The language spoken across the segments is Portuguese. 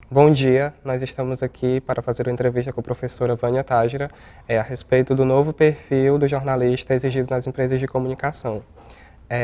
Bom dia, nós estamos aqui para fazer uma entrevista com a professora Vânia Tágira a respeito do novo perfil do jornalista exigido nas empresas de comunicação.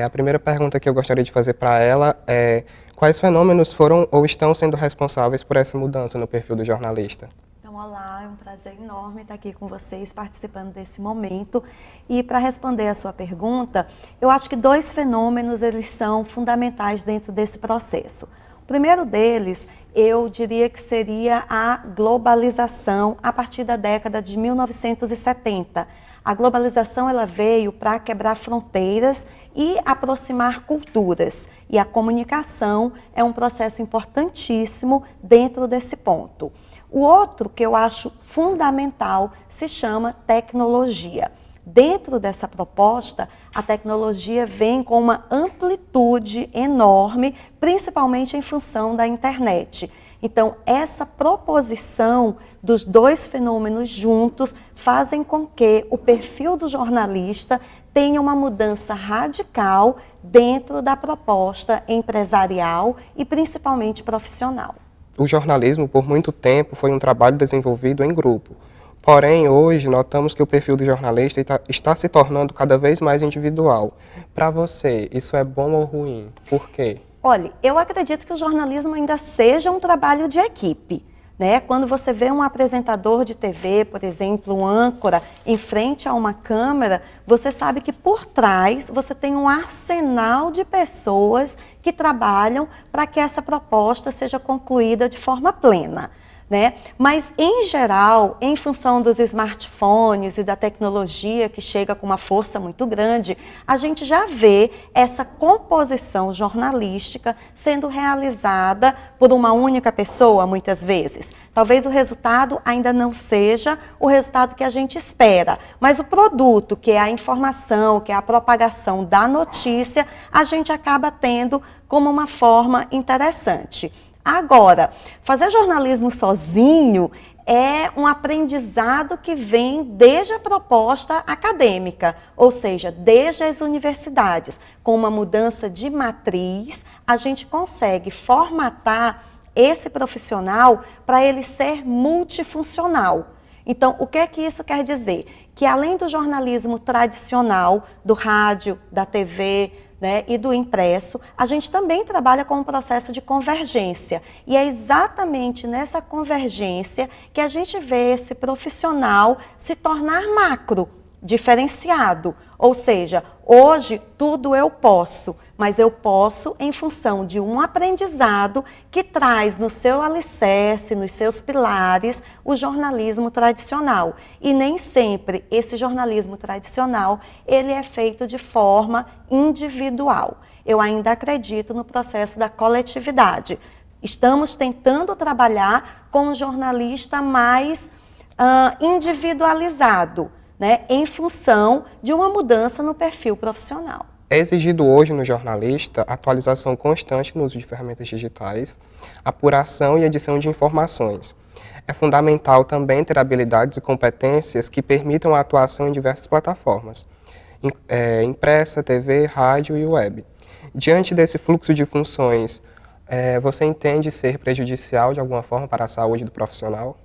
A primeira pergunta que eu gostaria de fazer para ela é quais fenômenos foram ou estão sendo responsáveis por essa mudança no perfil do jornalista? Então, olá, é um prazer enorme estar aqui com vocês, participando desse momento. E para responder a sua pergunta, eu acho que dois fenômenos eles são fundamentais dentro desse processo. O primeiro deles, eu diria que seria a globalização a partir da década de 1970. A globalização ela veio para quebrar fronteiras e aproximar culturas. E a comunicação é um processo importantíssimo dentro desse ponto. O outro que eu acho fundamental se chama tecnologia. Dentro dessa proposta, a tecnologia vem com uma amplitude enorme, principalmente em função da internet. Então, essa proposição dos dois fenômenos juntos fazem com que o perfil do jornalista tenha uma mudança radical dentro da proposta empresarial e principalmente profissional. O jornalismo, por muito tempo, foi um trabalho desenvolvido em grupo. Porém, hoje, notamos que o perfil do jornalista está se tornando cada vez mais individual. Para você, isso é bom ou ruim? Por quê? Olha, eu acredito que o jornalismo ainda seja um trabalho de equipe, né? Quando você vê um apresentador de TV, por exemplo, um âncora, em frente a uma câmera, você sabe que por trás você tem um arsenal de pessoas que trabalham para que essa proposta seja concluída de forma plena. Né? Mas, em geral, em função dos smartphones e da tecnologia que chega com uma força muito grande, a gente já vê essa composição jornalística sendo realizada por uma única pessoa, muitas vezes. Talvez o resultado ainda não seja o resultado que a gente espera, mas o produto, que é a informação, que é a propagação da notícia, a gente acaba tendo como uma forma interessante. Agora, fazer jornalismo sozinho é um aprendizado que vem desde a proposta acadêmica, ou seja, desde as universidades. Com uma mudança de matriz, a gente consegue formatar esse profissional para ele ser multifuncional. Então, o que é que isso quer dizer? Que além do jornalismo tradicional, do rádio, da TV, né, e do impresso, a gente também trabalha com um processo de convergência. E é exatamente nessa convergência que a gente vê esse profissional se tornar macro, diferenciado. Ou seja, hoje tudo eu posso, mas eu posso em função de um aprendizado que traz no seu alicerce, nos seus pilares, o jornalismo tradicional. E nem sempre esse jornalismo tradicional, ele é feito de forma individual. Eu ainda acredito no processo da coletividade. Estamos tentando trabalhar com um jornalista mais individualizado, né, em função de uma mudança no perfil profissional. É exigido hoje no jornalista atualização constante no uso de ferramentas digitais, apuração e edição de informações. É fundamental também ter habilidades e competências que permitam a atuação em diversas plataformas, impressa, TV, rádio e web. Diante desse fluxo de funções, você entende ser prejudicial de alguma forma para a saúde do profissional?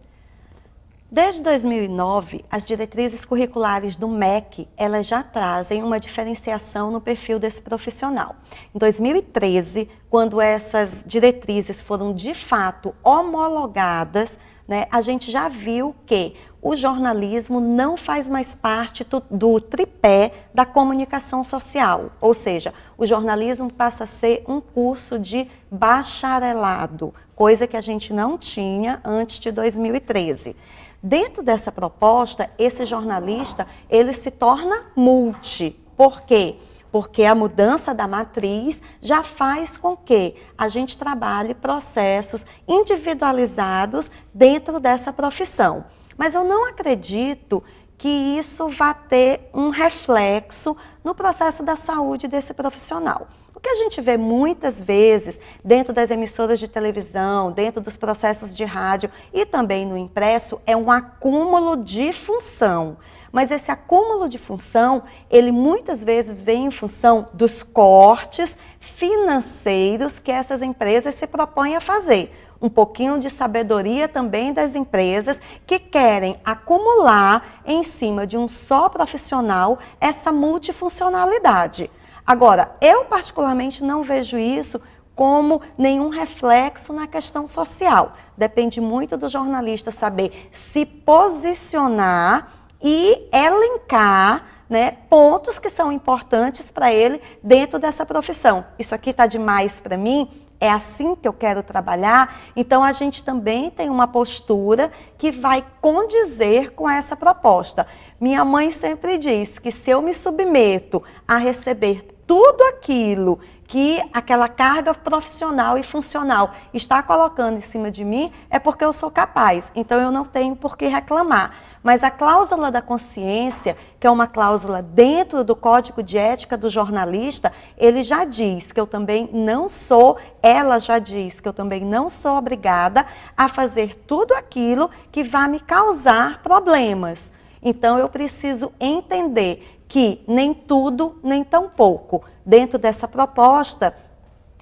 Desde 2009, as diretrizes curriculares do MEC, elas já trazem uma diferenciação no perfil desse profissional. Em 2013, quando essas diretrizes foram de fato homologadas, né, a gente já viu que o jornalismo não faz mais parte do tripé da comunicação social, ou seja, o jornalismo passa a ser um curso de bacharelado, coisa que a gente não tinha antes de 2013. Dentro dessa proposta, esse jornalista, ele se torna multi. Por quê? Porque a mudança da matriz já faz com que a gente trabalhe processos individualizados dentro dessa profissão. Mas eu não acredito que isso vá ter um reflexo no processo da saúde desse profissional. O que a gente vê muitas vezes dentro das emissoras de televisão, dentro dos processos de rádio e também no impresso, é um acúmulo de função. Mas esse acúmulo de função, ele muitas vezes vem em função dos cortes financeiros que essas empresas se propõem a fazer. um pouquinho de sabedoria também das empresas que querem acumular em cima de um só profissional essa multifuncionalidade. Agora, eu particularmente não vejo isso como nenhum reflexo na questão social. Depende muito do jornalista saber se posicionar e elencar, né, pontos que são importantes para ele dentro dessa profissão. Isso aqui está demais para mim? É assim que eu quero trabalhar? Então, a gente também tem uma postura que vai condizer com essa proposta. Minha mãe sempre diz que se eu me submeto a receber tudo aquilo que aquela carga profissional e funcional está colocando em cima de mim, é porque eu sou capaz. Então, eu não tenho por que reclamar. Mas a cláusula da consciência, que é uma cláusula dentro do Código de Ética do jornalista, ele já diz que eu também não sou, ela já diz que eu também não sou obrigada a fazer tudo aquilo que vai me causar problemas. Então, eu preciso entender que nem tudo, nem tão pouco. Dentro dessa proposta,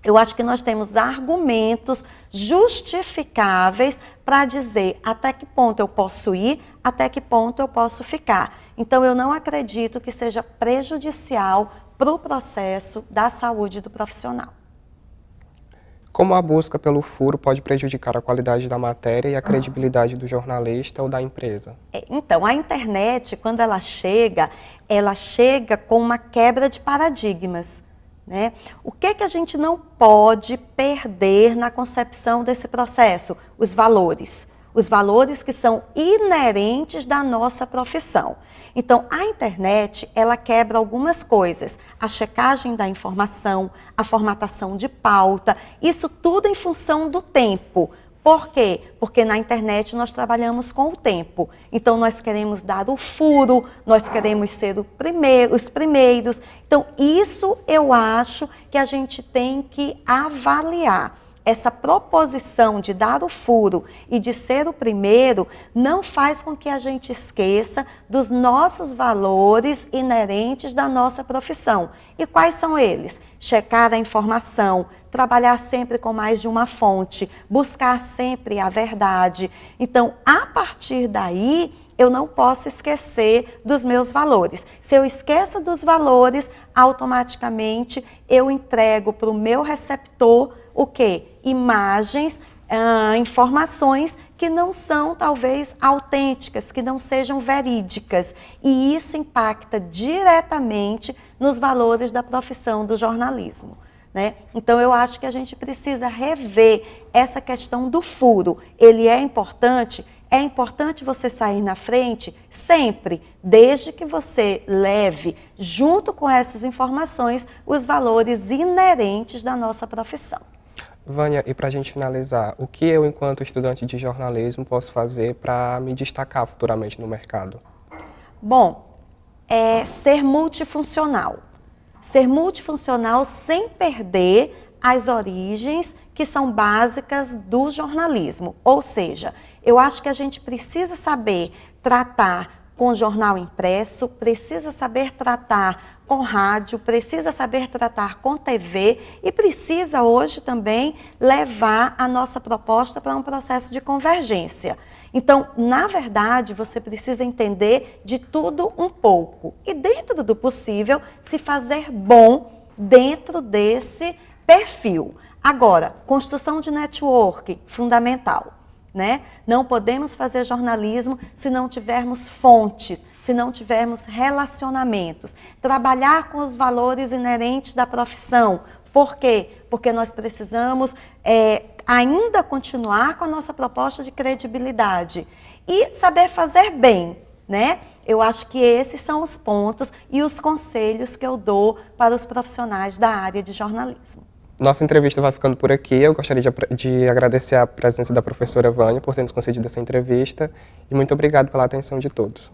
eu acho que nós temos argumentos justificáveis para dizer até que ponto eu posso ir, até que ponto eu posso ficar. Então, eu não acredito que seja prejudicial para o processo da saúde do profissional. Como a busca pelo furo pode prejudicar a qualidade da matéria e a credibilidade do jornalista ou da empresa? Então, a internet, quando ela chega com uma quebra de paradigmas, né? O que a gente não pode perder na concepção desse processo? Os valores. Os valores que são inerentes da nossa profissão. Então, a internet, ela quebra algumas coisas. A checagem da informação, a formatação de pauta, isso tudo em função do tempo. Por quê? Porque na internet nós trabalhamos com o tempo. Então, nós queremos dar o furo, nós queremos ser os primeiros. Então, isso eu acho que a gente tem que avaliar. Essa proposição de dar o furo e de ser o primeiro não faz com que a gente esqueça dos nossos valores inerentes da nossa profissão. E quais são eles? Checar a informação, trabalhar sempre com mais de uma fonte, buscar sempre a verdade. Então, a partir daí, eu não posso esquecer dos meus valores. Se eu esqueço dos valores, automaticamente eu entrego para o meu receptor o quê? Imagens, informações que não são talvez autênticas, que não sejam verídicas. E isso impacta diretamente nos valores da profissão do jornalismo, né? Então, eu acho que a gente precisa rever essa questão do furo. Ele é importante você sair na frente sempre, desde que você leve, junto com essas informações, os valores inerentes da nossa profissão. Vânia, e para a gente finalizar, o que eu, enquanto estudante de jornalismo, posso fazer para me destacar futuramente no mercado? Bom, é ser multifuncional. Ser multifuncional sem perder as origens que são básicas do jornalismo. Ou seja, eu acho que a gente precisa saber tratar com jornal impresso, precisa saber tratar com rádio, precisa saber tratar com TV e precisa hoje também levar a nossa proposta para um processo de convergência. Então, na verdade, você precisa entender de tudo um pouco e, dentro do possível, se fazer bom dentro desse perfil. Agora, construção de network, fundamental, né? Não podemos fazer jornalismo se não tivermos fontes, se não tivermos relacionamentos. Trabalhar com os valores inerentes da profissão. Por quê? Porque nós precisamos ainda continuar com a nossa proposta de credibilidade. E saber fazer bem, né? Eu acho que esses são os pontos e os conselhos que eu dou para os profissionais da área de jornalismo. Nossa entrevista vai ficando por aqui. Eu gostaria de agradecer a presença da professora Vânia por ter nos concedido essa entrevista e muito obrigado pela atenção de todos.